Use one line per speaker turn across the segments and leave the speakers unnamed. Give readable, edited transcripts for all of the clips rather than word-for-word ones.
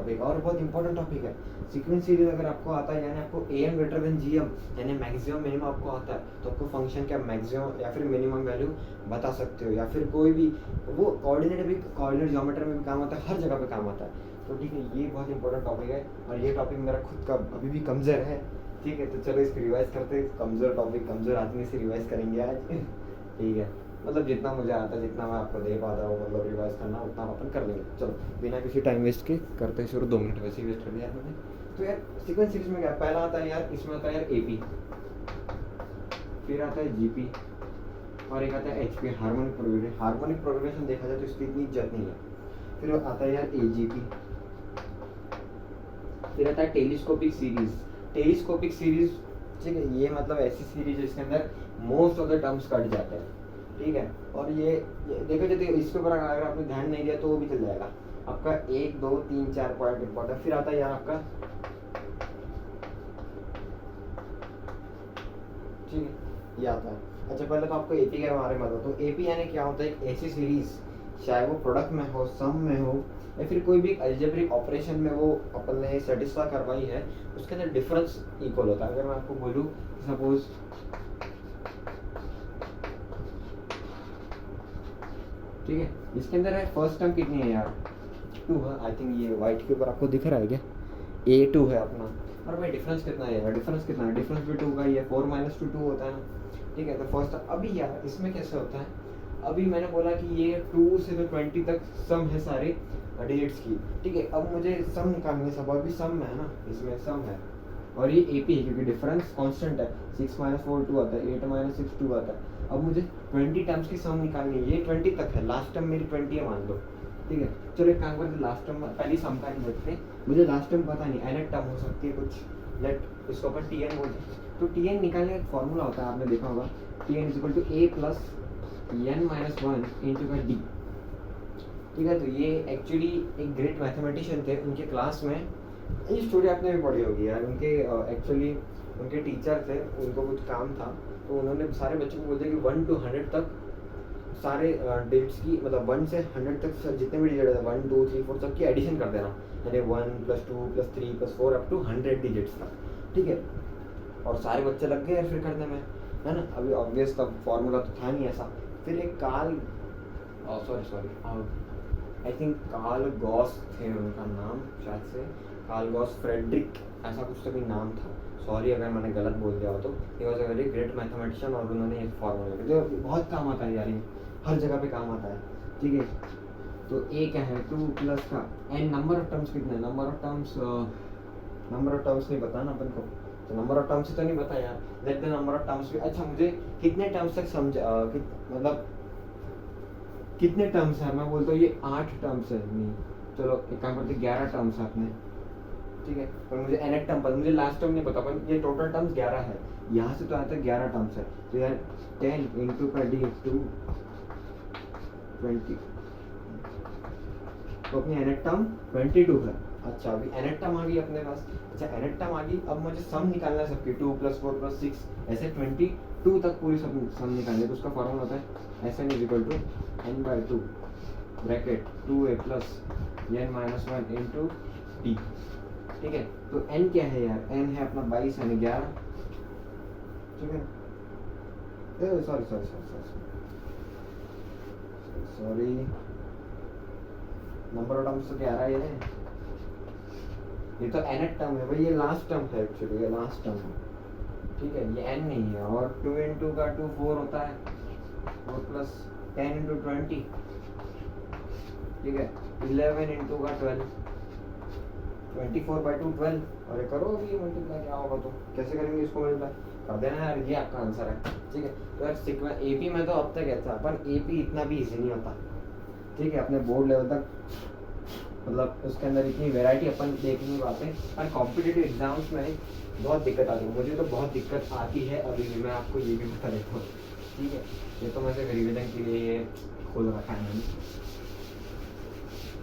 Topic और बहुत important topic है। सीक्वेंस सीरीज अगर आपको आता है, यानी आपको AM ग्रेटर देन GM यानी मैक्सिमम मिनिमम आपको आता है, तो आपको फंक्शन का मैक्सिमम या फिर मिनिमम वैल्यू बता सकते हो, या फिर कोई भी वो कोऑर्डिनेट ज्योमेट्री में भी काम आता है, हर जगह पे काम आता है। तो ठीक है, ये बहुत इंपॉर्टेंट टॉपिक है और ये टॉपिक मेरा खुद का अभी भी कमज़ोर है। ठीक है, तो चलो इसको रिवाइज करते हैं। कमज़ोर टॉपिक कमज़ोर आदमी से रिवाइज करेंगे आज। ठीक है, मतलब जितना मुझे आता है, जितना मैं आपको दे पाता हूँ, मतलब रिवाइज करना उतना अपन कर लेंगे। चलो बिना किसी टाइम वेस्ट के करते हैं शुरू। 2 मिनट वैसे ही वेस्ट कर दिया यार मैंने। तो यार सीक्वेंस सीरीज में क्या पहला आता है यार, इसमें आता है यार AP, फिर आता है GP और एक आता है HP harmonic progression. Harmonic progression देखा जाए तो इसकी इतनी इज्जत नहीं है। फिर आता है यार AGP, फिर आता है टेलीस्कोपिक सीरीज। टेलीस्कोपिक सीरीज ठीक है, ये मतलब ऐसी सीरीज है जिसके अंदर most of the terms cut जाते हैं। ठीक है, और ये देखो जाते इसके ऊपर अगर आपने ध्यान नहीं दिया तो वो भी चल जाएगा आपका 1 2 3 4 पॉइंट इंपॉर्टेंट। फिर आता है यार आपका ठीक है, ये आता है। अच्छा पहले तो आपको AP के बारे में बताओ। तो AP यानी क्या होता है, एक ऐसी सीरीज चाहे वो प्रोडक्ट में हो, सम में हो, या फिर कोई भी अलजेब्रिक ऑपरेशन में वो अपन ने सेटिस्फाई करवाई है, उसके अंदर डिफरेंस इक्वल होता है। अगर मैं आपको बोलूँ सपोज ठीक है, इसके अंदर है फर्स्ट टर्म कितनी है यार 2 है। आई थिंक ये वाइट के ऊपर आपको दिख रहा है क्या, A2 है अपना। और भाई डिफरेंस कितना है यार, डिफरेंस कितना है, डिफरेंस भी 2 का ही है, 4 - 2 2 होता है ना। ठीक है, तो फर्स्ट अभी यार इसमें कैसे होता है, अभी मैंने बोला कि ये 2 से तो 20 तक सम है सारे डिजिट्स की। ठीक है, अब मुझे सम निकालने सब अभी सम है ना, इसमें सम है और ये AP है क्योंकि डिफरेंस कांस्टेंट है। 6 - 4 2 आता है, 8 - 6 2 आता है। अब मुझे 20 टर्म्स की सम निकालनी है, ये 20 तक है, लास्ट टर्म मेरी 20 है मान लो। ठीक है, चलो एक काम करते, लास्ट टर्म पहली सम का नहीं देखते, मुझे लास्ट टर्म पता नहीं, nth टर्म हो सकती है कुछ, लेट इसको अपन TN बोलते हैं। तो TN निकालने का एक फॉर्मूला होता है, आपने देखा होगा, TN = A + n - 1 × D। ठीक है, तो ये एक्चुअली एक ग्रेट मैथमेटिशियन थे, उनके क्लास में ये स्टोरी आपने भी पढ़ी होगी यार। उनके एक्चुअली उनके टीचर थे, उनको कुछ काम था, तो उन्होंने सारे बच्चों को बोल दिया कि 1 to 100 तक सारे डिजिट्स की, मतलब 1 से 100 तक जितने भी डिजिट है 1 2 3 4 सबकी एडिशन कर देना, यानी 1 + 2 + 3 + 4 अप टू 100 डिजिट्स तक। ठीक है, और सारे बच्चे लग गए फिर करने में, है ना। अभी ऑब्वियस तब फॉर्मूला तो था नहीं ऐसा। फिर एक sorry I think Carl Gauss थे उनका नाम, शायद से कार्ल गॉस फ्रेडरिक ऐसा कुछ तो भी नाम था। सॉरी अगर मैंने गलत बोल दिया हो तो। He was a very great mathematician और उन्होंने एक फॉर्मूला जो बहुत काम आता है यार, ये हर जगह पे काम आता है। ठीक है, तो A क्या है 2 प्लस का n नंबर ऑफ टर्म्स कितने, नंबर ऑफ टर्म्स नहीं पता ना अपन को, तो नंबर ऑफ टर्म्स तो नहीं पता यार, let the number of terms. अच्छा मुझे कितने टर्म्स तक मतलब कितने टर्म्स है, मैं बोलता हूँ ये 8 टर्म्स है। नहीं चलो एक काम करते 11 टर्म्स है अपने। ठीक है, पर मुझे nth टर्म पता, मुझे लास्ट टर्म नहीं पता, पर ये टोटल टर्म्स 11 है। यहाँ से तो आता है 11 टर्म्स है, तो यार 10 × D = 20, तो अपनी nth टर्म 22 है। अच्छा अभी nth टर्म आ गई अपने पास। अच्छा nth टर्म आ गई, अब मुझे सम निकालना है सबकी, 2 + 4 + 6 ऐसे 22 तक पूरी सम निकालनी है। तो उसका फॉर्मूला होता है Sn = n/2 bracket 2a + n - 1 × D। ठीक है, तो n क्या है यार, n है अपना 22 यानी 11। ठीक है, सॉरी नंबर ऑफ टर्म्स तो 11 ही है, ये तो nth टर्म है भाई, ये लास्ट टर्म है एक्चुअली, ये लास्ट टर्म है। ठीक है, ये n नहीं है, और 2 × 2 = 2 4 होता है, 4 + 10 × 20। ठीक है, 11 × 12 24/2 12, और ये करो अभी मल्टीप्लाई, क्या होगा तो कैसे करेंगे इसको मल्टीप्लाई, कर देना यार, ये आपका आंसर है। ठीक है, तो यार सीक्वेंस AP में तो अब तक ऐसा, पर AP इतना भी इजी नहीं होता। ठीक है, अपने बोर्ड लेवल तक मतलब उसके अंदर इतनी वैरायटी अपन देख नहीं पाते, और कॉम्पिटिटिव एग्जाम्स में बहुत दिक्कत आती है, मुझे तो बहुत दिक्कत आती है अभी भी, मैं आपको ये भी बता देता हूँ। ठीक है, ये तो मैं सिर्फ रिविजन के लिए ये खोल रखा है मैंने,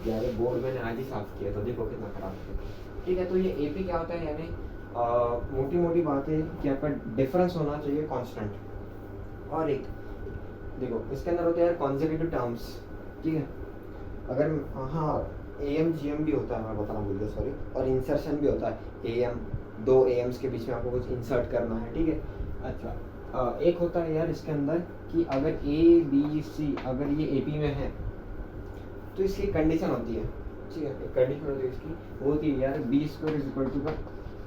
यार बोर्ड मैंने आज ही साफ किया तो देखो कितना खराब है। ठीक है, तो ये AP क्या होता है, यानी मोटी मोटी बात है कि आपका डिफरेंस होना चाहिए कांस्टेंट, और एक देखो इसके अंदर होते हैं कॉन्सेक्यूटिव टर्म्स। ठीक है, अगर हाँ AM GM भी होता है, मैं बताना भूल गया सॉरी, और इंसर्शन भी होता है। AM, दो AMs के बीच में आपको कुछ इंसर्ट करना है, ठीक है। अच्छा एक होता है यार इसके अंदर कि अगर ABC अगर ये AP में है तो इसकी कंडीशन होती है, ठीक है, एक कंडीशन होती है इसकी, वो होती है यार B² इक्वल टू का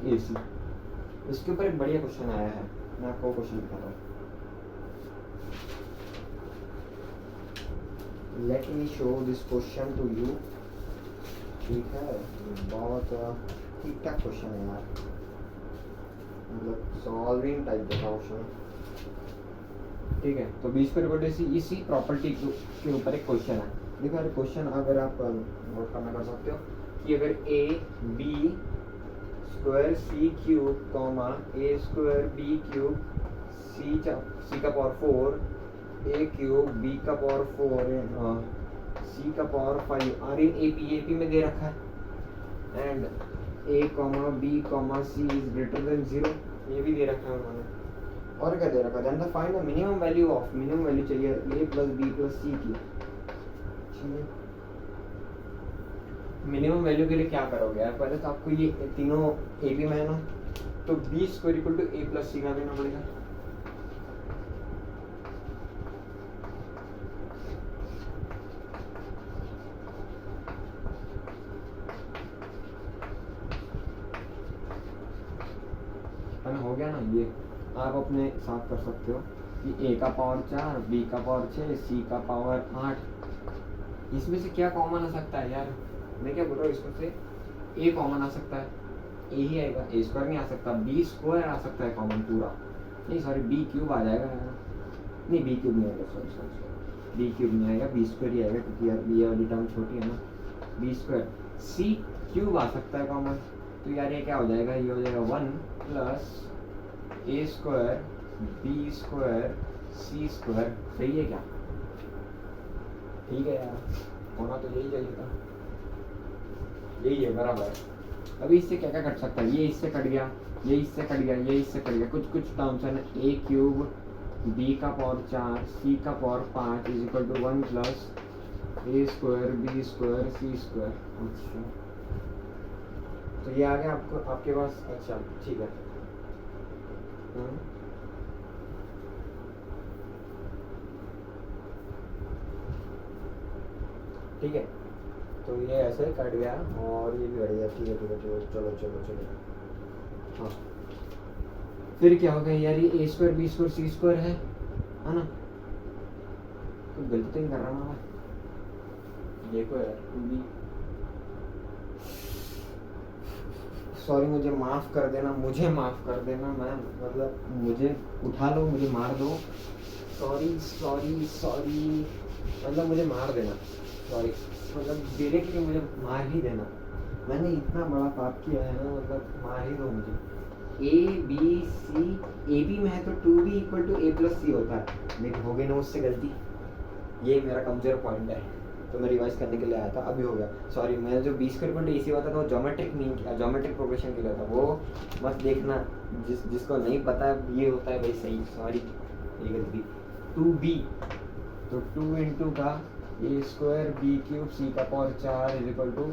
AC। इसके ऊपर एक बढ़िया क्वेश्चन आया है, मैं आपको क्वेश्चन दिखाता हूँ। Let me show this question to you, ठीक है, बहुत ठीक ठाक क्वेश्चन है यार, मतलब सॉल्विंग टाइप का क्वेश्चन, ठीक है। तो B² इक्वल टू C, इसी प्रॉपर्टी के ऊपर एक क्वेश्चन है। देखो यार क्वेश्चन अगर आप नोट करना कर सकते हो कि अगर AB² C³ A²B³ C का पावर 4 A³ B का पावर 4 C का पावर 5 और इन AP में दे रखा है and A, B, C is greater then 0, ये भी दे रखा है उन्होंने। और क्या दे रखा है, then find the minimum value of, minimum value चाहिए A plus B plus C की। मिनिमम वैल्यू के लिए क्या करोगे यार, पहले तो आपको ये तीनों AP में है ना, तो B² equal to A plus C का देना पड़ेगा। हो गया ना, ये आप अपने साथ कर सकते हो कि A का पावर 4 B का पावर 6 C का पावर 8। इसमें से क्या कॉमन आ सकता है यार, मैं क्या बोल रहा हूँ, इसमें से A कॉमन आ सकता है, A ही आएगा, A² नहीं आ सकता, B² आ सकता है कॉमन पूरा, नहीं सॉरी B³ आ जाएगा यार, नहीं B³ नहीं आएगा, सॉरी B³ नहीं आएगा, B² ही आएगा क्योंकि यार ये वाली टर्म छोटी है ना, B²। C³ आ सकता है कॉमन, तो यार ये क्या हो जाएगा, ये हो जाएगा 1 प्लस A² B² C², सही है क्या, ठीक है यार, होना तो यही चाहिए था, यही है बराबर। अभी इससे क्या क्या कट सकता है, ये इससे कट गया, ये इससे कट गया, ये इससे कट गया, कुछ टर्म्स है ना, A³ B का पावर 4 C का power 5 is equal to 1 plus A² B² C²। अच्छा तो ये आ गया आपको, आपके पास, अच्छा ठीक है। ठीक है, तो ये ऐसे कट गया और ये भी कट गया, ठीक है ठीक है, चलो चलो चलो। हाँ फिर क्या होगा यार, ये A² B² C² है ना, कुछ गलती तो नहीं कर रहा ना मैं, देखो यार तू भी, सॉरी मुझे माफ़ कर देना, मुझे माफ़ कर देना, मैं मतलब मुझे उठा लो, मुझे मार दो, सॉरी सॉरी सॉरी, मतलब मुझे मार देना, सॉरी मतलब डायरेक्टली मुझे मार ही देना, मैंने इतना बड़ा पाप किया है ना, मतलब मार ही दो मुझे। ABC AB में है तो 2B equal to A plus C होता है, लेकिन हो गई ना उससे गलती, ये मेरा कमजोर पॉइंट है, तो मैं रिवाइज करने के लिए आया था, अभी हो गया, सॉरी। मैं जो B² इक्वल टू AC होता था वो ज्योमेट्रिक मीन किया, ज्योमेट्रिक प्रोग्रेशन के लिए था, वो मत देखना, जिसको नहीं पता ये होता है भाई, सही, सॉरी ये गलती। 2B तो 2 इंटू का A² B³ C का power 4 is equal to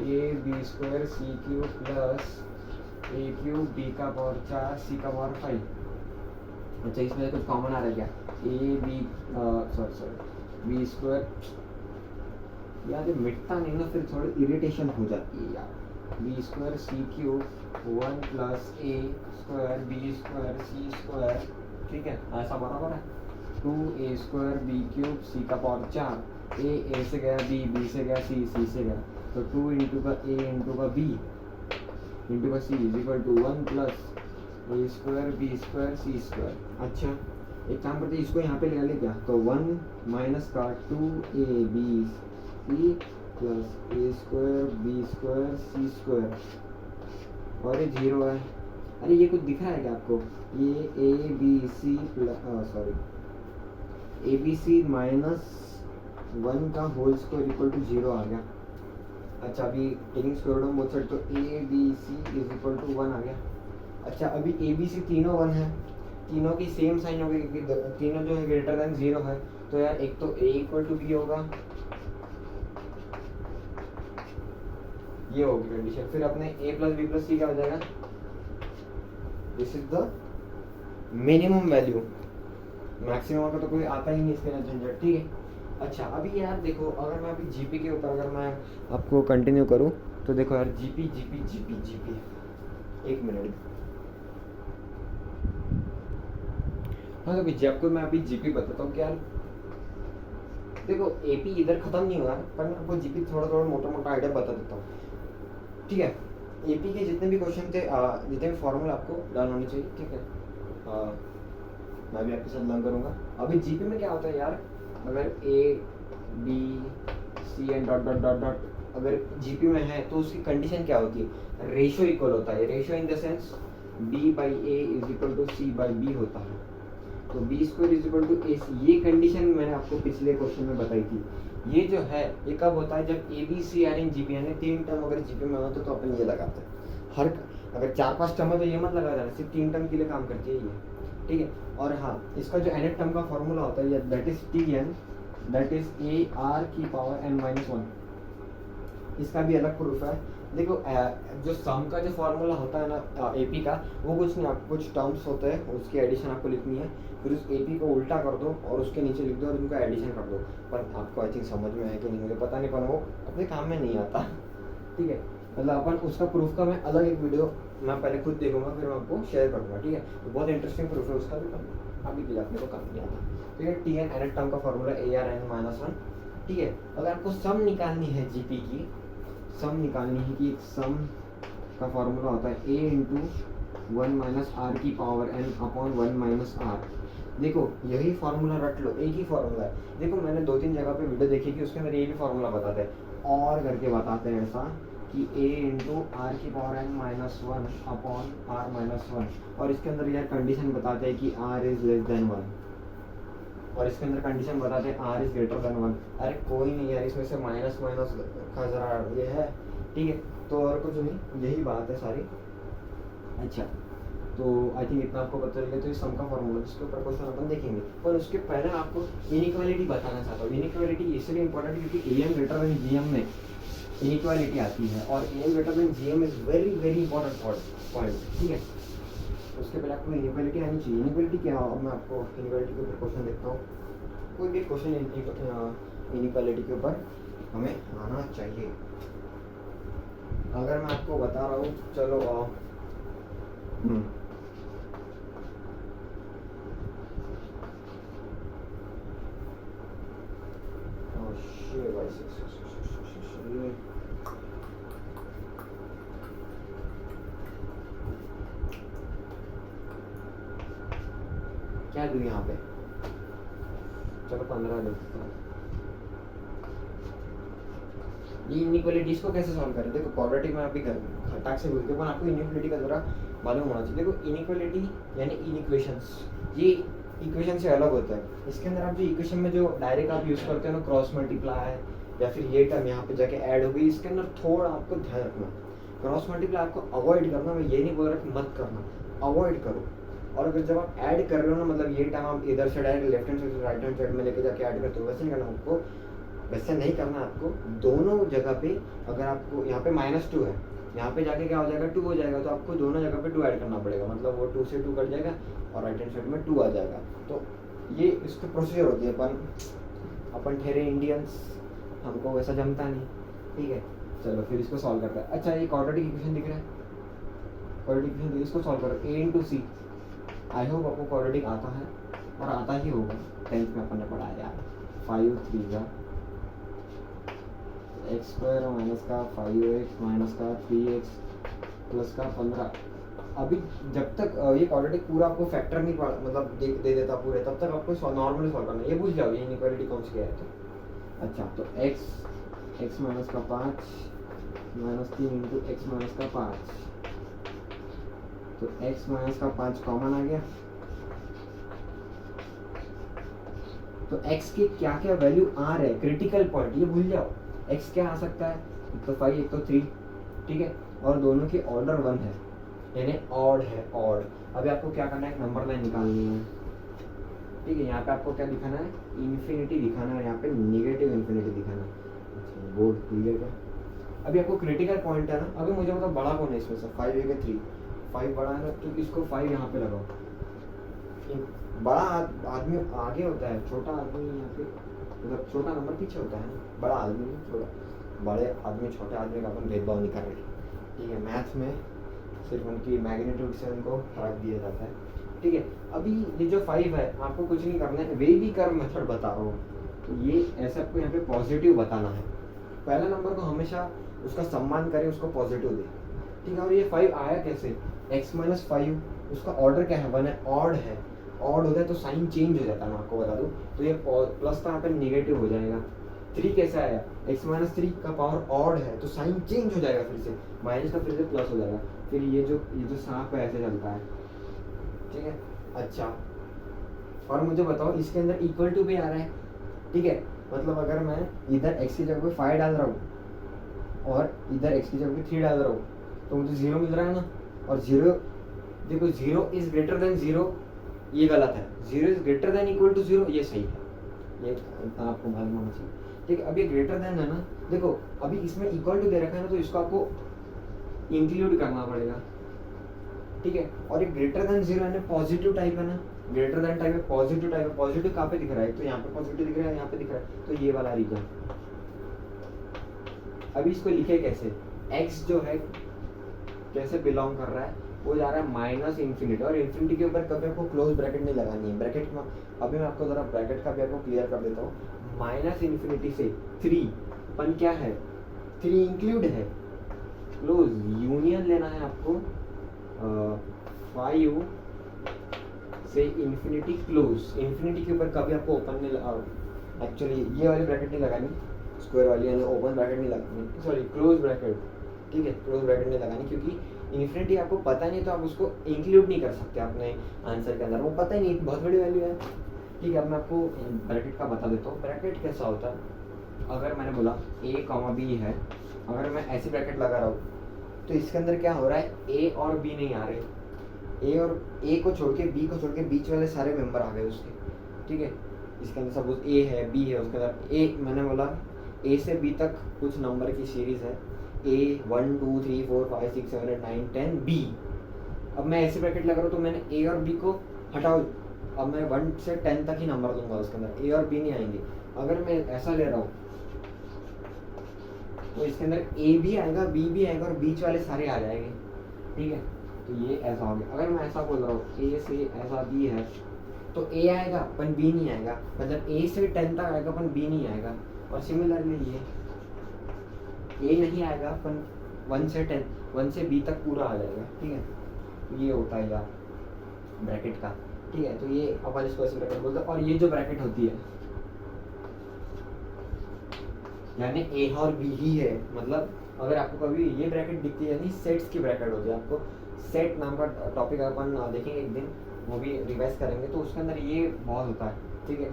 AB² C³ plus A³ B का पावर 4 C का पावर 5। अच्छा इसमें कुछ कॉमन आ रहा है क्या, B² यार ये मिटता नहीं ना, फिर थोड़ी इरिटेशन हो जाती है यार। B² C³ 1 plus A² B² C², ठीक है ऐसा बराबर है 2A² B³ C का पावर 4, A से गया B से गया C से गया, तो 2 इंटू का A इंटू का B इंटू का C is equal to 1 plus A² B² C²। अच्छा एक काम करते हैं, इसको यहाँ पे ले ले क्या, तो 1 माइनस का 2AB plus A² B² C² और ये 0 है। अरे ये कुछ दिख रहा है क्या आपको, ये ABC plus sorry ABC minus 1 का होल स्क्वायर इक्वल टू 0 आ गया। अच्छा अभी taking square root of both side, तो ABC इज इक्वल टू 1 आ गया। अच्छा अभी ABC तीनों 1 है, तीनों की सेम साइन होगी क्योंकि तीनों जो है ग्रेटर देन 0 है, तो यार एक तो A इक्वल टू B होगा ये होगी कंडीशन। फिर अपने a प्लस बी प्लस सी क्या हो जाएगा, this is the minimum value, maximum का तो कोई आता ही नहीं इसके अंदर झंझट, ठीक है। अच्छा अभी यार देखो, अगर मैं अभी जीपी के ऊपर अगर मैं आपको कंटिन्यू करूँ तो देखो यार जीपी जीपी जीपी जीपी, एक मिनट, हाँ अभी आपको मैं अभी जीपी बताता हूँ कि यार देखो एपी इधर खत्म नहीं हुआ, पर मैं आपको जीपी थोड़ा थोड़ा मोटा मोटा आइडिया बता देता हूँ, ठीक है। एपी के जितने भी क्वेश्चन थे, जितने भी फॉर्मूला आपको लर्न होने चाहिए, ठीक है, मैं भी आपके साथ लर्न करूँगा। अभी जीपी में क्या होता है यार, अगर A B C and dot dot dot dot अगर जीपी में है तो उसकी कंडीशन क्या होती है, रेशियो इक्वल होता है। Ratio in the sense B by A is equal to C by B होता है, तो B square is equal to A C. ये कंडीशन मैंने आपको पिछले क्वेश्चन में बताई थी। ये जो है ये कब होता है, जब A B C are in GP यानी 3 टर्म अगर जीपी में होता तो अपन ये लगाते हैं। हर अगर 4-5 टर्म है तो ये मत लगा देना, सिर्फ 3 टर्म के लिए काम करती है ये, ठीक है। और हाँ, इसका जो nth टर्म का फॉर्मूला होता है that is t n, that is a r की पावर एन माइनस 1। इसका भी अलग प्रूफ है। देखो जो सम का जो फॉर्मूला होता है ना एपी का, वो कुछ नहीं, आपको कुछ टर्म्स होते हैं उसकी एडिशन आपको लिखनी है, फिर उस एपी को उल्टा कर दो और उसके नीचे लिख दो और उनका एडिशन कर दो। पर आपको आई थिंक समझ में आया कि नहीं मुझे पता नहीं, पर वो अपने काम में नहीं आता, ठीक है। मतलब अपन उसका प्रूफ का मैं अलग एक वीडियो मैं पहले खुद देखूंगा, फिर मैं आपको शेयर करूँगा, ठीक है। तो बहुत इंटरेस्टिंग प्रूफ है उसका भी, अभी के लिए अपने को काम नहीं आता, ठीक है। टी एन nth टर्म का formula a r n minus 1, ठीक है। अगर आपको सम निकालनी है जीपी की, सम निकालनी है कि सम का फॉर्मूला होता है ए इंटू 1 माइनस आर की power n upon 1 minus r. देखो यही फार्मूला रट लो, एक ही फार्मूला है। देखो मैंने 2-3 जगह पे वीडियो देखी कि उसके अंदर ये भी फार्मूला बताते हैं और करके बताते हैं ऐसा कि a इंटू आर की power n minus 1 upon r minus 1, और इसके अंदर यार कंडीशन बताते हैं कि r इज लेस देन 1, और इसके अंदर कंडीशन बताते हैं r इज ग्रेटर देन 1। अरे कोई नहीं यार, इसमें से माइनस माइनस का जरा ये है, ठीक है। तो और कुछ नहीं, यही बात है सारी। अच्छा तो आई थिंक इतना आपको पता चल गया। तो इस सम का फॉर्मूला जिसके ऊपर क्वेश्चन अपन देखेंगे, पर उसके पहले आपको इनइक्वालिटी बताना चाहता हूँ। इनइक्वालिटी इसलिए इंपॉर्टेंट है क्योंकि A M greater than G M में इनइक्वालिटी आती है, और A M greater than G M is very very important point, ठीक है। उसके पहले आपको इनइक्वालिटी आनी चाहिए। इनइक्वालिटी क्या है, मैं आपको इनइक्वालिटी के ऊपर क्वेश्चन देखता हूँ। कोई भी क्वेश्चन इनइक्वालिटी के ऊपर हमें आना चाहिए। अगर मैं आपको बता रहा हूँ, चलो क्या दूँ यहाँ पे, चलो 15 देता हूँ। ये इनइक्वालिटीज को कैसे सॉल्व करें, देखो क्वाड्रेटिक में अभी खटाक से बोलते हैं, पर आपको इनइक्वालिटी का जरा मालूम होना चाहिए। देखो इनइक्वालिटी यानी इनइक्वेशंस, ये इक्वेशन से अलग होता है। इसके अंदर आप जो इक्वेशन में जो डायरेक्ट आप यूज़ करते हो ना, क्रॉस मल्टीप्लाई या फिर ये टर्म यहाँ पे जाके ऐड हो गई, इसके अंदर थोड़ा आपको ध्यान रखना। क्रॉस मल्टीप्लाई आपको अवॉइड करना, मैं ये नहीं बोल रहा कि मत करना, अवॉइड करो। और अगर जब आप ऐड कर रहे हो ना, मतलब ये टर्म आप इधर से direct left hand side right hand side में लेके जाके ऐड करते हो, वैसे नहीं करना आपको, वैसे नहीं करना आपको। दोनों जगह पे अगर आपको यहाँ पे -2 है, यहाँ पे जाके क्या हो जाएगा 2 हो जाएगा, तो आपको दोनों जगह पे 2 ऐड करना पड़ेगा, मतलब वो 2 से 2 कट जाएगा और राइट हैंड साइड में 2 आ जाएगा। तो ये इसकी प्रोसीजर होती है। अपन ठहरे इंडियंस, हमको वैसा जमता नहीं, ठीक है। चलो फिर इसको सॉल्व करते हैं। अच्छा ये क्वाड्रेटिक इक्वेशन दिख रहा है, क्वाड्रेटिक इक्वेशन इसको सॉल्व करो। a into C, I hope आपको क्वाड्रेटिक आता है और आता ही होगा, 10th में अपन ने पढ़ा है यार। 5 3 का एक्स स्क्वायर माइनस का 5x माइनस का 3x प्लस का 15। अभी जब तक ये क्वाड्रेटिक पूरा आपको फैक्टर नहीं मतलब दे देता पूरे, तब तक आपको नॉर्मली सॉल्व करना है। ये भूल जाओ ये इनइक्वालिटी कौन सी है तो। अच्छा तो x माइनस का 5 माइनस 3 इंटू एक्स माइनस का 5, तो x माइनस का 5 कॉमन आ गया, तो x के क्या क्या वैल्यू आ रहे हैं, क्रिटिकल पॉइंट ये भूल जाओ। x क्या आ सकता है, एक तो 5 एक तो 3, ठीक है, और दोनों की ऑर्डर 1 है यानी ऑड है, ऑड। अभी आपको क्या करना है, एक नंबर लाइन निकालनी है, ठीक है। यहाँ पे आपको क्या दिखाना है, इन्फिनिटी दिखाना है, यहाँ पे नेगेटिव इन्फिनिटी दिखाना है। अच्छा बोर्ड क्लियर है। अभी आपको क्रिटिकल पॉइंट है ना, अभी मुझे बताओ बड़ा कौन है इसमें से, 5 है कि 3, 5 बड़ा है ना, तो इसको 5 यहाँ पे लगाओ। बड़ा आदमी आगे होता है, छोटा आदमी यहाँ पे, मतलब छोटा नंबर पीछे होता है ना, बड़ा आदमी छोटा, बड़े आदमी छोटे आदमी का अपन भेदभाव नहीं कर रहे, ठीक है। मैथ्स में सिर्फ उनकी मैग्नीट्यूड से उनको फर्क दिया जाता है, ठीक है। अभी ये जो 5 है आपको कुछ नहीं करना है, वे भी कर्व मेथड बता रहा हूँ, तो ये ऐसे आपको यहाँ पे पॉजिटिव बताना है। पहला नंबर को हमेशा उसका सम्मान करें, उसको पॉजिटिव दे, ठीक है। और ये 5 आया कैसे, x माइनस 5, उसका ऑर्डर क्या है, 1 है, ऑड है, ऑड होता है तो साइन चेंज हो जाता है, मैं आपको बता दूं, तो ये प्लस का यहाँ पे नेगेटिव हो जाएगा। 3 कैसा आया, x माइनस 3 का पावर ऑड है तो साइन चेंज हो जाएगा, फिर से माइनस का फिर से प्लस हो जाएगा, फिर ये जो सांप है ऐसे चलता है, ठीक है। अच्छा, और मुझे बताओ इसके अंदर इक्वल टू भी आ रहा है, ठीक है, मतलब अगर मैं इधर x की जगह पे 5 डाल रहा हूँ और इधर x की जगह पे 3 डाल रहा हूँ तो मुझे 0 मिल रहा है ना। और 0, देखो 0 इज ग्रेटर देन 0, ये गलत है, 0 is greater than equal to 0 ये सही है, ये आपको मालूम होना चाहिए, ठीक है। अब ये ग्रेटर देन है ना, देखो अभी इसमें इक्वल टू दे रखा है ना, तो इसको आपको इंक्लूड करना पड़ेगा, ठीक है। और ये ग्रेटर देन 0 है ना, पॉजिटिव टाइप है ना, ग्रेटर देन टाइप है, पॉजिटिव टाइप है, पॉजिटिव कहाँ पे दिख रहा है, तो यहाँ पे पॉजिटिव दिख रहा है, यहाँ पे दिख रहा है, तो ये वाला रीजन। अभी इसको लिखे कैसे, x जो है कैसे बिलोंग कर रहा है, वो जा रहा है माइनस इन्फिनिटी, और इन्फिनिटी के ऊपर कभी आपको क्लोज ब्रैकेट नहीं लगानी है, ब्रैकेट में अभी मैं आपको जरा ब्रैकेट का भी आपको क्लियर कर देता हूँ। माइनस इन्फिनिटी से 3 पन क्या है, 3 इंक्लूड है, क्लोज यूनियन लेना है आपको, 5 से इन्फिनिटी क्लोज, इन्फिनिटी के ऊपर कभी आपको ओपन नहीं एक्चुअली ये वाली ब्रैकेट नहीं लगानी, स्क्वायर वाली यानी ओपन ब्रैकेट नहीं लगानी, सॉरी क्लोज ब्रैकेट, ठीक है, क्लोज ब्रैकेट नहीं लगानी, क्योंकि इन्फिनिटी आपको पता नहीं तो आप उसको इंक्लूड नहीं कर सकते अपने आंसर के अंदर, वो पता ही नहीं, बहुत बड़ी वैल्यू है, ठीक है। अब मैं आपको ब्रैकेट का बता देता हूँ, ब्रैकेट कैसा होता है, अगर मैंने बोला a, b है, अगर मैं ऐसी ब्रैकेट लगा रहा हूँ तो इसके अंदर क्या हो रहा है, a और b नहीं आ रहे, a को छोड़ के b को छोड़ के बीच वाले सारे मेंबर आ गए उसके, ठीक है। इसके अंदर सपोज a है, b है, उसके अंदर a मैंने बोला a से b तक कुछ नंबर की सीरीज है, a 1 2 3 4 5 6 7 8 9 10 b। अब मैं ऐसे ब्रैकेट लगा रहा हूँ तो मैंने a और b को हटाओ, अब मैं 1 से 10 तक ही नंबर दूंगा, उसके अंदर a और b नहीं आएंगे। अगर मैं ऐसा ले रहा हूँ तो इसके अंदर a भी आएगा, b भी आएगा और बीच वाले सारे आ जाएंगे, ठीक है। तो ये ऐसा हो गया। अगर मैं ऐसा बोल रहा हूँ a से ऐसा b है तो a आएगा पर b नहीं आएगा, मतलब a से 10 तक आएगा पर b नहीं आएगा, और सिमिलरली ये a नहीं आएगा पर 1 से 10, 1 से b तक पूरा आ जाएगा, ठीक है। तो ये होता है यार ब्रैकेट का, ठीक है। तो ये अपन इसको ऐसे ब्रैकेट बोलते हैं। और ये जो ब्रैकेट होती है यानी a और b ही है, मतलब अगर आपको कभी ये ब्रैकेट दिखती है यानी सेट्स की ब्रैकेट होती है। आपको सेट नाम का टॉपिक अपन देखेंगे एक दिन, वो भी रिवाइज करेंगे, तो उसके अंदर ये बहुत होता है, ठीक है।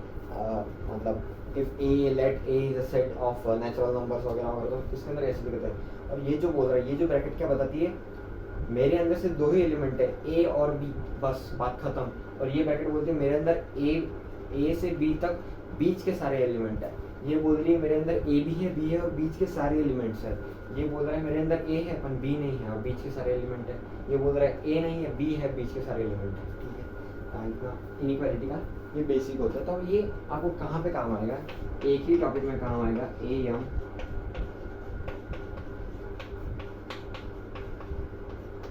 मतलब if a let a is a set of natural numbers वगैरह वगैरह, तो इसके अंदर ऐसे दिखता है। और ये जो बोल रहा है, ये जो ब्रैकेट क्या बताती है, मेरे अंदर सिर्फ 2 ही एलिमेंट है a और b, बस बात खत्म। और ये ब्रैकेट बोलती है मेरे अंदर a से b तक बीच के सारे एलिमेंट है। ये बोल रही है मेरे अंदर a भी है, b है और बीच के सारे एलिमेंट्स है। ये बोल रहा है मेरे अंदर a है पर b नहीं है और बीच के सारे एलिमेंट है। ये बोल रहा है a नहीं है, b है, बीच के सारे एलिमेंट है, ठीक है। इतना इनइक्वालिटी का ये बेसिक होता है। तो ये आपको कहाँ पे काम आएगा, एक ही टॉपिक में काम आएगा, am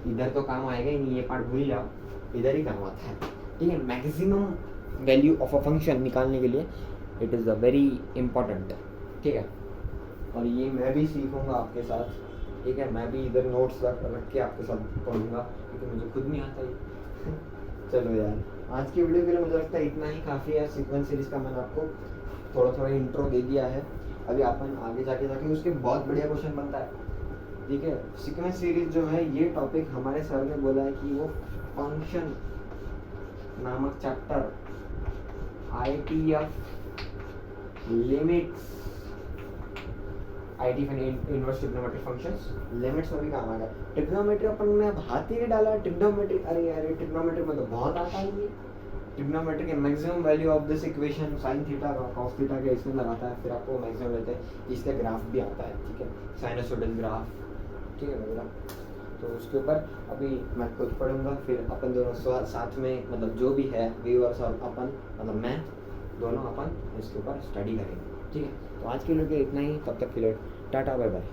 इधर तो काम आएगा ही नहीं, ये पार्ट भूल जाओ, इधर ही काम आता है, ठीक है। Maximum value of a function निकालने के लिए it is a very important, ठीक है। और ये मैं भी सीखूंगा आपके साथ, ठीक है। मैं भी इधर नोट्स रख के आपके साथ पढ़ूंगा क्योंकि मुझे खुद नहीं आता ये चलो यार, आज की वीडियो के लिए मुझे लगता है इतना ही काफ़ी है। सीक्वेंस सीरीज का मैंने आपको थोड़ा इंट्रो दे दिया है। अभी अपन आगे जाके उसके बहुत बढ़िया क्वेश्चन बनता है, ठीक है। सीक्वेंस सीरीज जो है ये टॉपिक हमारे सर ने बोला है कि वो फंक्शन नामक chapter ITF limits, IT inverse trigonometric functions limits में भी काम आएगा। ट्रिग्नोमेट्री अपन ने हाथ ही नहीं डाला, ट्रिग्नोमेट्री, अरे यार ट्रिग्नोमेट्री में तो बहुत आता है ये, ट्रिग्नोमेट्री के maximum value of this equation sine theta का कॉस थीटा का इसमें लगाता है, फिर आपको मैक्सिमम लेते हैं, इसका ग्राफ भी आता है, ठीक है, साइनसोइडल ग्राफ, ठीक है वगैरह। तो उसके ऊपर अभी मैं खुद पढ़ूंगा, फिर अपन दोनों साथ में मतलब जो भी है व्यूअर्स और अपन मतलब मैं दोनों अपन इसके ऊपर स्टडी करेंगे, ठीक है। तो आज के लिए इतना ही, तब तक के लिए टाटा बाय बाय।